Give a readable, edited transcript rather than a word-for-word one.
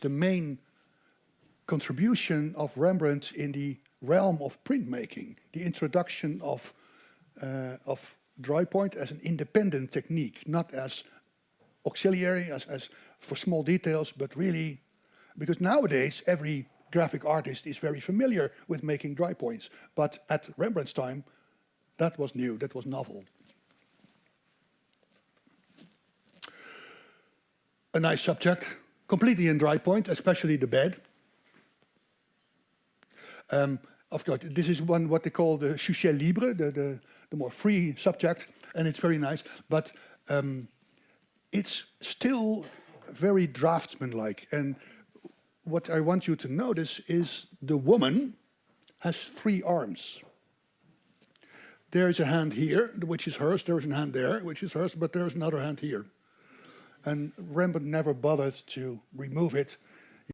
the main contribution of Rembrandt in the realm of printmaking, the introduction of drypoint as an independent technique, not as auxiliary, as for small details, but really, because nowadays every graphic artist is very familiar with making dry points, but at Rembrandt's time, that was new, that was novel. A nice subject, completely in dry point, especially the bed. Of course, this is one what they call the Suchet Libre, the more free subject, and it's very nice, but it's still very draftsman-like. And what I want you to notice is the woman has 3 arms. There is a hand here, which is hers, there is a hand there, which is hers, but there is another hand here. And Rembrandt never bothered to remove it